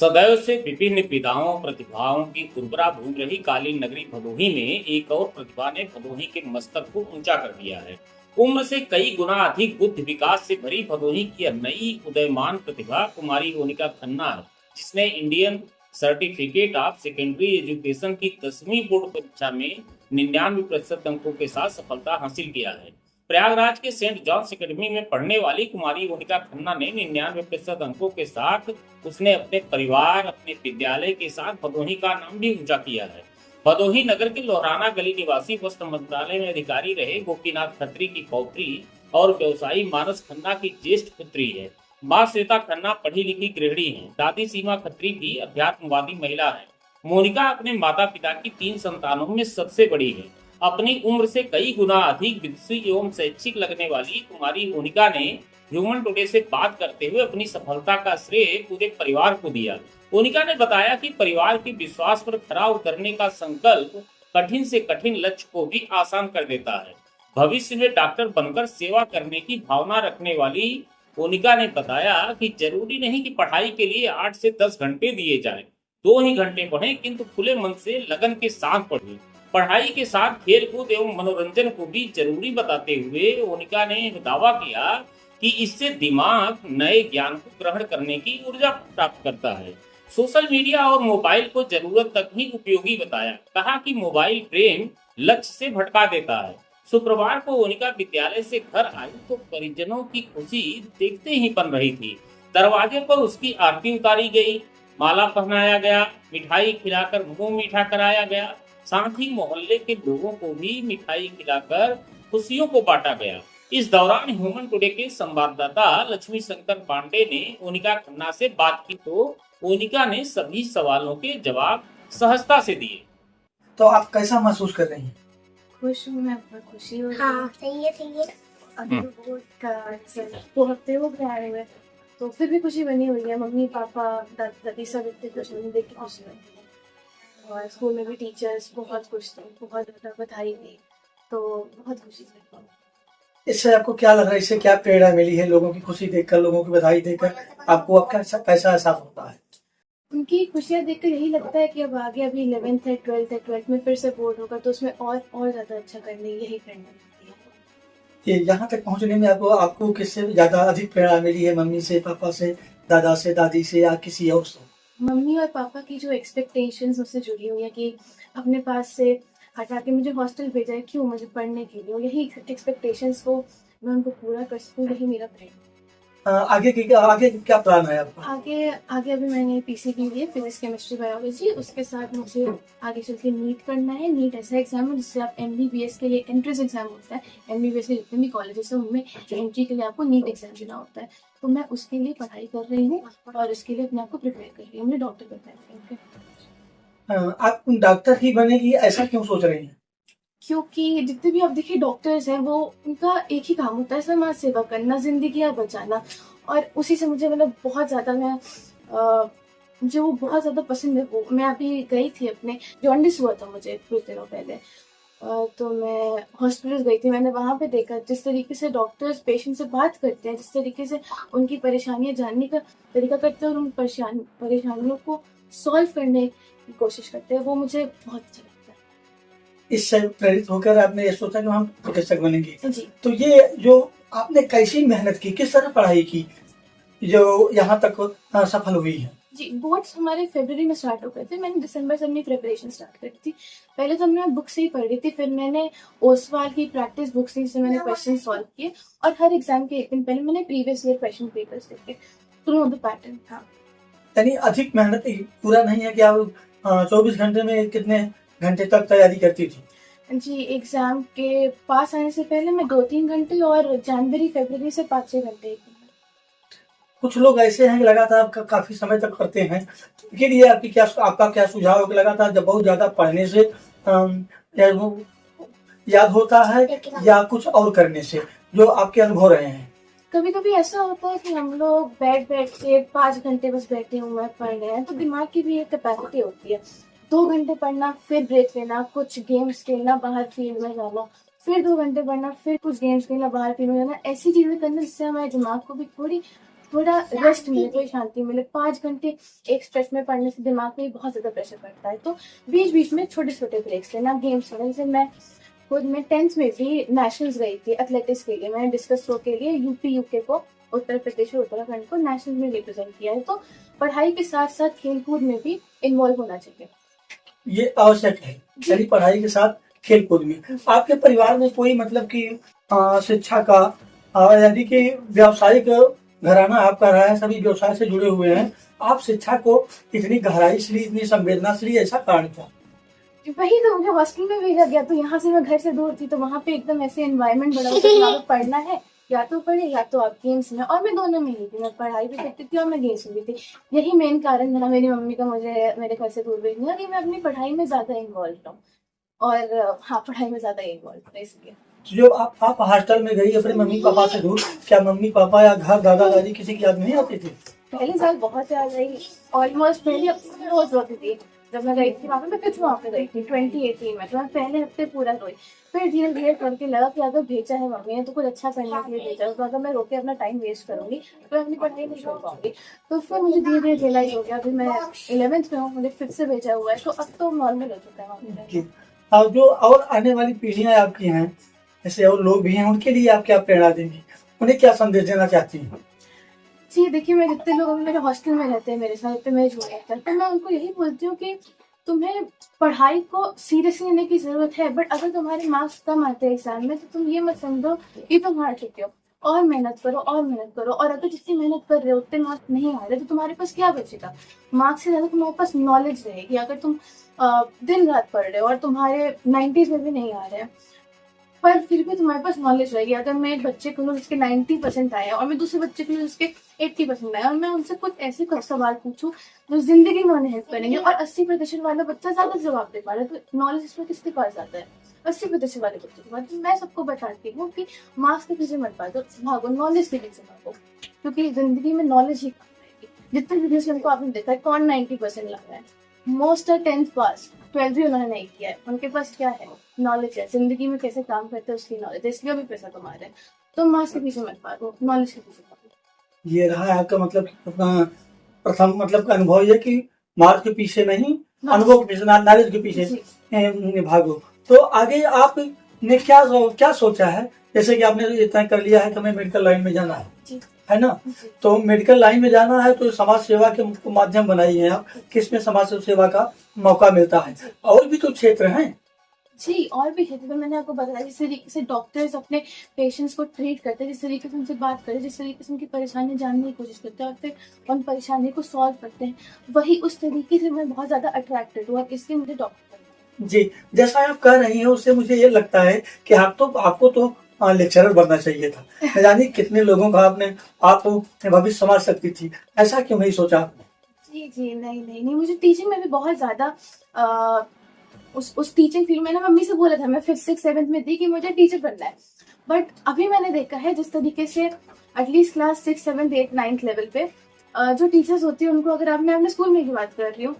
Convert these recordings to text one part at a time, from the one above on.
सदैव से विभिन्न विधाओं प्रतिभाओं की उर्वरा भूमि रही कालीन नगरी भदोही में एक और प्रतिभा ने भदोही के मस्तक को ऊंचा कर दिया है। उम्र से कई गुना अधिक बुद्ध विकास से भरी भदोही की यह नई उदयमान प्रतिभा कुमारी मोनिका खन्ना है, जिसने Indian certificate of secondary education की 10वीं बोर्ड परीक्षा में 99% अंकों के साथ सफलता हासिल किया है। प्रयागराज के सेंट जॉन्स एकेडमी में पढ़ने वाली कुमारी मोनिका खन्ना ने 99% अंकों के साथ उसने अपने परिवार, अपने विद्यालय के साथ भदोही का नाम भी ऊंचा किया है। भदोही नगर के लोहराना गली निवासी वस्त्र मंत्रालय में अधिकारी रहे गोपीनाथ खत्री की पौत्री और व्यवसायी मानस खन्ना की ज्येष्ठ पुत्री है। माँ श्वेता खन्ना पढ़ी लिखी गृहिणी है। दादी सीमा खत्री भी अध्यात्मवादी महिला है। मोनिका अपने माता पिता की 3 संतानों में सबसे बड़ी है। अपनी उम्र से कई गुना अधिक विदुषी एवं शैक्षिक लगने वाली कुमारी मोनिका ने ह्यूमन टुडे से बात करते हुए अपनी सफलता का श्रेय पूरे परिवार को दिया। मोनिका ने बताया कि परिवार के विश्वास पर खरा उतरने का संकल्प कठिन से कठिन लक्ष्य को भी आसान कर देता है। भविष्य में डॉक्टर बनकर सेवा करने की भावना रखने वाली मोनिका ने बताया कि जरूरी नहीं कि पढ़ाई के लिए 8 से 10 घंटे दिए जाएं। 2 ही घंटे पढ़ें, किंतु खुले मन से लगन के साथ पढ़ें। पढ़ाई के साथ खेलकूद एवं मनोरंजन को भी जरूरी बताते हुए मोनिका ने दावा किया कि इससे दिमाग नए ज्ञान को ग्रहण करने की ऊर्जा प्राप्त करता है। सोशल मीडिया और मोबाइल को जरूरत तक ही उपयोगी बताया। कहा कि मोबाइल प्रेम लक्ष्य से भटका देता है। शुक्रवार को मोनिका विद्यालय से घर आई तो परिजनों की खुशी देखते ही बन रही थी। दरवाजे पर उसकी आरती उतारी गई, माला पहनाया गया, मिठाई खिलाकर मुंह मीठा कराया गया। साथ ही मोहल्ले के लोगों को भी मिठाई खिलाकर खुशियों को बांटा गया। इस दौरान ह्यूमन टुडे के संवाददाता लक्ष्मी शंकर पांडे ने मोनिका खन्ना से बात की तो मोनिका ने सभी सवालों के जवाब सहजता से दिए। तो आप कैसा महसूस कर रही हैं? खुश हूँ मैं, बहुत खुशी हो रही है। हाँ, सही है, सही है। अभी तो दो हफ्ते हो गए आए हुए, तो फिर भी खुशी बनी हुई है। मम्मी पापा दादी सब इतने खुश हैं, देख के खुशी बनी है। और स्कूल में भी टीचर्स बहुत खुश थे, बहुत ज़्यादा बधाई दी, तो बहुत खुशी से। इससे आपको क्या लग रहा है, इससे क्या प्रेरणा मिली है? लोगों की खुशी देखकर, लोगों की बधाई देकर आपको अब कैसा एहसास होता है? उनकी खुशियाँ देखकर यही लगता है कि अब आगे अभी 11th है, 12th है, 12th में फिर से बोर्ड होगा तो उसमें और ज़्यादा अच्छा करने यही प्रेरणा मिलती है। ये यहाँ तक पहुँचने में आपको किससे ज़्यादा अधिक प्रेरणा मिली है? मम्मी से, पापा से, दादा से, दादी से या किसी और से? मम्मी और पापा की जो एक्सपेक्टेशंस उससे जुड़ी हुई है कि अपने पास से हटा के मुझे हॉस्टल भेजा है, क्यों? मुझे पढ़ने के लिए। यही एक्सपेक्टेशंस को मैं उनको पूरा कर सकूँ, यही मेरा प्रयास। आगे क्या प्लान है आपका? आगे अभी मैंने पीसीबी ली है, फिजिक्स केमिस्ट्री बायोलॉजी। उसके साथ मुझे आगे चल के नीट करना है। नीट ऐसा एग्जाम है जिससे आप एमबीबीएस के लिए एंट्रेंस एग्जाम होता है। एमबीबीएस के जितने भी कॉलेजेस हैं उनमें एंट्री के लिए आपको नीट एग्जाम देना होता है। तो मैं उसके लिए पढ़ाई कर रही हूँ और उसके लिए अपने आप को प्रिपेयर कर रही हूँ। मुझे डॉक्टर बनना है। आप डॉक्टर ही बनेगी, ऐसा क्यों सोच रही हैं? क्योंकि जितने भी आप देखिए डॉक्टर्स हैं, वो उनका एक ही काम होता है, समाज सेवा करना, जिंदगियां बचाना। और उसी से मुझे मतलब बहुत ज़्यादा मुझे वो बहुत ज़्यादा पसंद है। वो मैं अभी गई थी, अपने जॉन्डिस हुआ था मुझे कुछ दिनों पहले, तो मैं हॉस्पिटल गई थी। मैंने वहाँ पे देखा जिस तरीके से डॉक्टर्स पेशेंट से बात करते हैं, जिस तरीके से उनकी परेशानियाँ जानने का तरीका करते हैं और उन परेशानियों को सॉल्व करने की कोशिश करते हैं, वो मुझे बहुत अच्छा लगता है। इससे प्रेरित होकर आपने ये सोचा कि हम चिकित्सक बनेंगे। जी। तो ये जो आपने कैसी मेहनत की, किस तरह पढ़ाई की, जो यहाँ तक सफल हुई है? जी, बोर्ड्स हमारे फरवरी में स्टार्ट हो गए थे। मैंने दिसंबर से अपनी प्रिपरेशन स्टार्ट करी थी। पहले तो मैं बुक से ही पढ़ रही थी, फिर मैंने ओसवाल की प्रैक्टिस बुक से मैंने क्वेश्चन सॉल्व किए और हर एग्जाम के एक दिन पहले मैंने प्रीवियस ईयर क्वेश्चन पेपर्स देखे, तो नो द पैटर्न था। यानी अधिक मेहनत पूरा नहीं है कि आप 24 घंटे में कितने घंटे तक तैयारी करती थी? जी, एग्जाम के पास आने से पहले मैं 2-3 घंटे और जनवरी फरवरी से 5-6 घंटे। कुछ लोग ऐसे हैं कि लगातार काफी समय तक करते हैं, इसके लिए आपका क्या सुझाव है कि लगातार जब बहुत ज्यादा पढ़ने से याद होता है या कुछ और करने से, जो आपके अनुभव रहे हैं? कभी कभी ऐसा होता है कि हम लोग बैठ के 5 घंटे बस बैठे हुए पढ़ रहे हैं, तो दिमाग की भी एक कैपेसिटी होती है। 2 घंटे पढ़ना, फिर ब्रेक लेना, कुछ गेम्स खेलना, बाहर फील्ड में जाना, फिर 2 घंटे पढ़ना, फिर कुछ गेम्स खेलना, बाहर फील्ड में जाना, ऐसी चीजें करना जिससे हमारे दिमाग को भी थोड़ी थोड़ा रेस्ट मिले, थोड़ी शांति मिले। 5 घंटे एक स्ट्रेच में पढ़ने से दिमाग पे बहुत ज्यादा प्रेशर पड़ता है। तो बीच बीच में छोटे छोटे ब्रेक्स लेना, गेम्स लेना। जैसे मैं खुद में 10th में भी नेशनल्स गई थी एथलेटिक्स के लिए। मैंने डिस्कस थ्रो के लिए यूपी यूके को, उत्तर प्रदेश और उत्तराखंड को नेशनल में रिप्रेजेंट किया है। तो पढ़ाई के साथ साथ खेलकूद में भी इन्वॉल्व होना चाहिए। ये आवश्यक है, यानी पढ़ाई के साथ खेलकूद में। आपके परिवार में कोई मतलब कि शिक्षा का यानी कि व्यावसायिक घराना आपका रहा है, सभी व्यवसाय से जुड़े हुए हैं, आप शिक्षा को इतनी गहराई से ली, इतनी संवेदना से ली, ऐसा कारण क्या? वही तो, मुझे हॉस्टल में भेजा गया। तो यहाँ से मैं घर से दूर थी, तो वहाँ पे एकदम ऐसे एनवायरनमेंट बड़ा होता है, पढ़ना है या तो पढ़े या तो आप गेम्स में। और मैं दोनों में ही थी, मैं पढ़ाई भी करती थी और मैं गेम्स में भी थी। यही मेन कारण था मेरी मम्मी का मुझे मेरे घर से दूर भेजने का, कि मैं अपनी पढ़ाई में ज्यादा इन्वॉल्व हूँ। और हाँ, पढ़ाई में ज्यादा इन्वॉल्व हूँ इसलिए। जो आप हॉस्टल में गई अपने मम्मी पापा से दूर, क्या मम्मी पापा या घर दादा दादी किसी की याद नहीं आती थी? पहले साल बहुत याद आई, ऑलमोस्ट पहले हफ्ते में रोज रोती थी। जब मैं गई थी वहाँ पे, मैं फिर वहाँ पे गई थी 2018 में, तो मैं पहले हफ्ते पूरा रोई। फिर धीरे धीरे करके लगा कि अगर भेजा है मम्मी ने तो कुछ अच्छा करने के लिए भेजा है, तो अगर मैं रोके अपना टाइम वेस्ट करूंगी तो मैं अपनी पढ़ाई नहीं कर पाऊंगी। तो फिर मुझे धीरे धीरे रियलाइज हो गया, अभी मैं 11th में हूँ, मुझे फिर से भेजा हुआ है, तो अब तो नॉर्मल हो चुका है वहाँ पे। अब जो और आने वाली पीढ़ियां आपकी हैं, जैसे और लोग भी हैं, उनके लिए आप क्या प्रेरणा देंगी, उन्हें क्या संदेश देना चाहती हैं? जी देखिए, मैं जितने लोग अभी मेरे हॉस्टल में रहते हैं, मेरे साथ जितने मेरे जुड़े हैं, तो मैं उनको यही बोलती हूँ कि तुम्हें पढ़ाई को सीरियसली लेने की जरूरत है, बट अगर तुम्हारे मार्क्स कम आते हैं एग्जाम में तो तुम ये मत समझो कि तुम हार चुके हो। और मेहनत करो और मेहनत करो, और अगर जितनी मेहनत कर रहे हो उतने मार्क्स नहीं आ रहे तो तुम्हारे पास क्या बचेगा? मार्क्स से ज्यादा तुम्हारे पास नॉलेज रहेगी। अगर तुम दिन रात पढ़ रहे हो और तुम्हारे 90s में भी नहीं आ रहे हैं, पर फिर भी तुम्हारे पास नॉलेज रहेगी। अगर मैं एक बच्चे को जिसके 90% आए और मैं दूसरे बच्चे को जिसके 80% आए, और मैं उनसे कुछ ऐसे कुछ सवाल पूछूं जो जिंदगी में उन्हें हेल्प करेंगे, और 80% वाला बच्चा ज्यादा जवाब दे पा रहा है, तो नॉलेज इसमें किसके पास आता है? 80% वाले बच्चे के पास। तो मैं सबको बताती हूँ कि मार्क्स के पीछे मत भागो, नॉलेज के पीछे भागो, क्योंकि जिंदगी में नॉलेज ही काम आएगी। जितने भी उनको आपने देखा है कौन 90% ला रहा है, most are 10th pass, 12th भी उन्होंने नहीं किया है। उनके पास क्या है? नॉलेज है, जिंदगी में कैसे काम करते हैं उसकी नॉलेज है, इसलिए भी पैसा कमा रहे हैं। तो मार्क्स के पीछे मत भागो, नॉलेज के पीछे भागो। ये रहा है आपका मतलब प्रथम मतलब का अनुभव, ये कि मार्क्स के पीछे नहीं, अनुभव के पीछे, नॉलेज के पीछे भागो। तो आगे आपने क्या सोचा है? जैसे कि आपने इतना कर लिया है कि हमें मेडिकल लाइन में जाना है ना, तो मेडिकल लाइन में जाना है तो समाज सेवा के माध्यम बनाई है आप, किसमें समाज सेवा का मौका मिलता है? और भी तो क्षेत्र हैं जी, और भी क्षेत्र। मैंने आपको बताया जिस तरीके से डॉक्टर्स अपने पेशेंट्स को ट्रीट करते हैं, जिस तरीके से उनसे बात करते हैं, जिस तरीके से उनकी परेशानी जानने की कोशिश करते हैं और फिर उन परेशानी को सॉल्व करते हैं, वही उस तरीके से मैं बहुत ज्यादा अट्रैक्टेड हूँ, इसलिए मुझे डॉक्टर जी। जैसा आप कह रही हैं उससे मुझे ये लगता है कि आपको तो लेक्चरर बनना चाहिए था। न जाने कितने लोगों का आप भविष्य संवार सकती थी, ऐसा क्यों नहीं सोचा आपने? जी नहीं, मुझे टीचिंग में भी बहुत ज्यादा उस टीचिंग फील्ड में ना, मम्मी से बोला था, मैं 5th 6th 7th में थी कि मुझे टीचर बनना है। बट अभी मैंने देखा है जिस तरीके से at least class 6th 7th 8th 9th level पे जो टीचर्स होती है, उनको अगर मैं अपने स्कूल में की बात कर रही हूँ,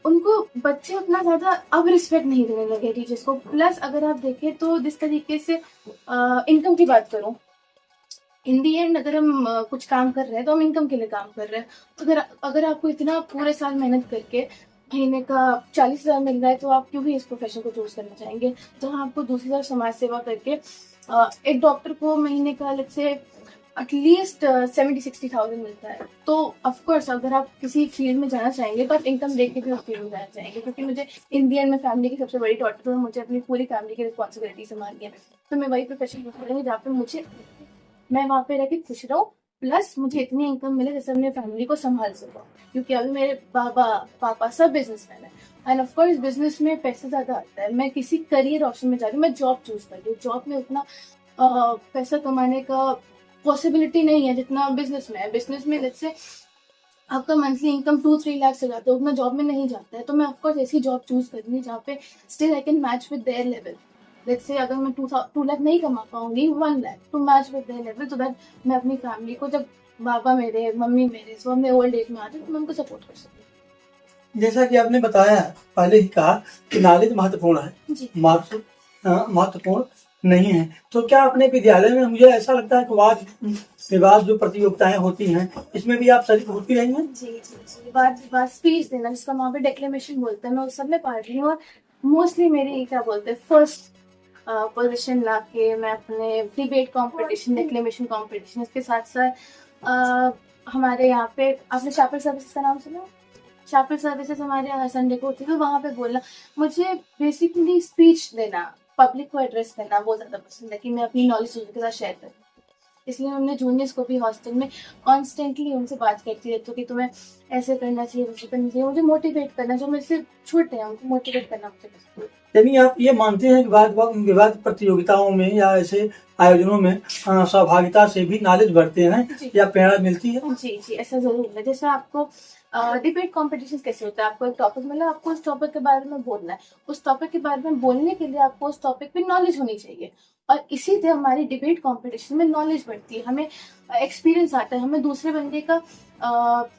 उनको बच्चे उतना ज्यादा अब रिस्पेक्ट नहीं देने लगे टीचर्स को। प्लस अगर आप देखें तो जिस तरीके से इनकम की बात करूं, इन दी एंड अगर हम कुछ काम कर रहे हैं तो हम इनकम के लिए काम कर रहे हैं। तो अगर आपको इतना पूरे साल मेहनत करके महीने का 40,000 मिल रहा है, तो आप क्यों भी इस प्रोफेशन को चूज करना चाहेंगे? जहाँ आपको दूसरी तरफ समाज सेवा करके एक डॉक्टर को महीने का लेट्स से एटलीस्ट 70-60,000 मिलता है, तो ऑफकोर्स अगर आप किसी फील्ड में जाना चाहेंगे तो आप इनकम देख के भी उस फील्ड में जाना चाहेंगे। क्योंकि मुझे इन दी एंड में फैमिली की सबसे बड़ी डॉटर हूँ, मुझे अपनी पूरी फैमिली की रिस्पॉन्सिबिलिटी संभालनी है, तो मैं वही प्रोफेशन चूज करूँगी जहाँ पे मैं वहाँ पे रह के खुश रहूँ, प्लस मुझे इतनी इनकम मिले जैसे अपनी फैमिली को संभाल सकूँ। क्योंकि अभी मेरे पापा सब बिजनेसमैन है, एंड ऑफ कोर्स बिजनेस में पैसा ज्यादा आता है। मैं किसी करियर ऑप्शन में जा रही हूँ, मैं जॉब चूज कर रही हूँ, जॉब में उतना पैसा कमाने का पॉसिबिलिटी नहीं है जितना बिजनेस में है। बिजनेस में लेट्स से आपका मंथली इनकम 2-3 लाख से जाता है, उतना जॉब में नहीं जाता है। तो मैं ऑफकोर्स ऐसी जॉब चूज करूंगी जहाँ पे still I can match with their level. Let's say अगर मैं 2 लाख नहीं कमा पाऊंगी, 1 lakh to match with their level, तो दैट मैं अपनी फैमिली को, जब पापा मेरे मम्मी मेरे सब अपने ओल्ड एज में आते तो मैं उनको सपोर्ट कर सकूँ। जैसा कि आपने बताया पहले ही कहा कि नॉलेज महत्वपूर्ण है, जी महत्वपूर्ण, नहीं है। तो क्या अपने विद्यालय में, मुझे ऐसा लगता है कि वाद विवाद जो प्रतियोगिताएं होती हैं, इसमें भी आप शरीक होती रही हैं? जी जी जी, बात स्पीच देना जिसका वहाँ पे डेक्लेमेशन बोलते हैं, मैं उस सब में पार्ट ली हूँ। और मोस्टली मेरी क्या बोलते हैं फर्स्ट पोजीशन ला के मैं अपने डिबेट कंपटीशन, डेक्लेमेशन कंपटीशन, इसके साथ साथ हमारे यहाँ पे आपने चैपल सर्विसेज का नाम सुना? चैपल सर्विसेज हमारे यहाँ संडे को होती है, तो वहाँ पे बोलना, मुझे बेसिकली स्पीच देना, पब्लिक को एड्रेस करना बहुत ज़्यादा पसंद है कि मैं अपनी नॉलेज उनके साथ शेयर करूँ। इसलिए हमने जूनियर्स को भी हॉस्टल में कॉन्स्टेंटली उनसे बात करती रहती हूँ कि तुम्हें ऐसे करना चाहिए, वैसे करना चाहिए, मुझे मोटिवेट करना, जो मेरे से छोटे हैं उनको मोटिवेट करना मुझे पसंद है। यानी आप ये मानते हैं कि विवाद प्रतियोगिताओं में या ऐसे आयोजनों में सहभागिता से भी नॉलेज बढ़ते हैं या प्रेरणा मिलती है? जी जी, ऐसा जरूर है। जैसे आपको डिबेट कॉम्पिटिशन कैसे होता है, आपको एक टॉपिक मिला, आपको उस टॉपिक के बारे में बोलना है, उस टॉपिक के बारे में बोलने के लिए आपको उस टॉपिक पे नॉलेज होनी चाहिए, और इसी से हमारी डिबेट कंपटीशन में नॉलेज बढ़ती है, हमें एक्सपीरियंस आता है, हमें दूसरे बंदे का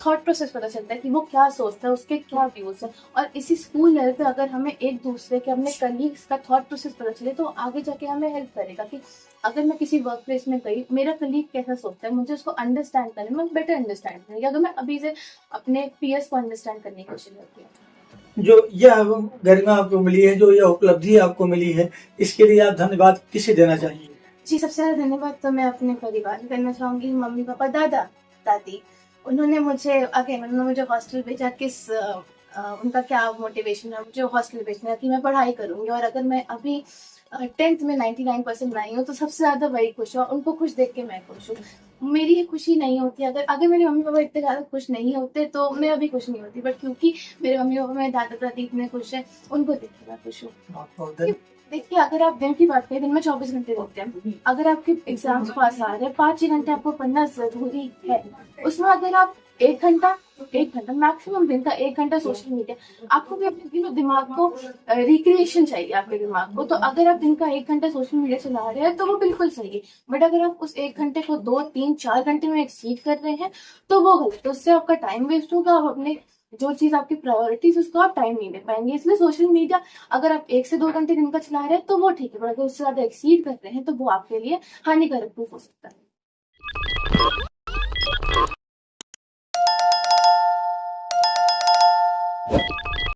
थॉट प्रोसेस पता चलता है कि वो क्या सोचता है, उसके क्या व्यूज है। और इसी स्कूल लेवल पे अगर हमें एक दूसरे के, अपने कलीग्स का थॉट प्रोसेस पता चले तो आगे जाके हमें हेल्प करेगा कि अगर मैं किसी वर्क प्लेस में गई, मेरा कलीग कैसा सोचता है, मुझे उसको अंडरस्टैंड करने में बेटर अंडरस्टैंड करेगा, अगर मैं अभी से अपने पीएस को अंडरस्टैंड करने की कोशिश करती हूँ। जो यह गरिमा आपको मिली है, जो यह उपलब्धि आपको मिली है, इसके लिए आप धन्यवाद किसे देना चाहिए? जी, सबसे ज़्यादा धन्यवाद तो मैं अपने परिवार को करना चाहूँगी, मम्मी पापा, दादा दादी। उन्होंने मुझे हॉस्टल भेजा, उनका क्या मोटिवेशन है, मुझे हॉस्टल भेजना है कि मैं पढ़ाई करूँगी, और अगर मैं अभी 10th में 99% लाई हूँ तो सबसे ज़्यादा वही खुश हुआ, उनको खुश देख के मैं खुश हूँ। मेरी ये खुशी नहीं होती अगर मेरे मम्मी पापा इतने ज़्यादा खुश नहीं होते तो मैं अभी खुश नहीं होती, बट क्योंकि मेरे मम्मी पापा, मेरे दादा दादी इतने खुश हैं, उनको देख के मैं खुश हूँ। देखिए, अगर आप दिन की बात करें, दिन में 24 घंटे होते हैं, अगर आपके एग्जाम्स पास आ रहे हैं, 5-6 घंटे आपको पढ़ना जरूरी है, उसमें अगर आप एक घंटा मैक्सिमम दिन का 1 घंटा सोशल मीडिया, आपको भी अपने दिमाग को रिक्रिएशन चाहिए, आपके दिमाग को, तो अगर आप दिन का 1 घंटा सोशल मीडिया चला रहे हैं तो वो बिल्कुल सही है, बट अगर आप उस 1 घंटे को 2-3-4 घंटे में एक्सीड कर रहे हैं तो वो गलत है, उससे आपका टाइम वेस्ट होगा, आप अपने जो चीज आपकी प्रायोरिटीज उसको आप टाइम नहीं दे पाएंगे। इसलिए सोशल मीडिया अगर आप 1 से 2 घंटे दिन का चला रहे हैं तो वो ठीक है, पर अगर उससे ज्यादा एक्सीड कर रहे हैं तो वो आपके लिए हानिकारक प्रूफ हो सकता है।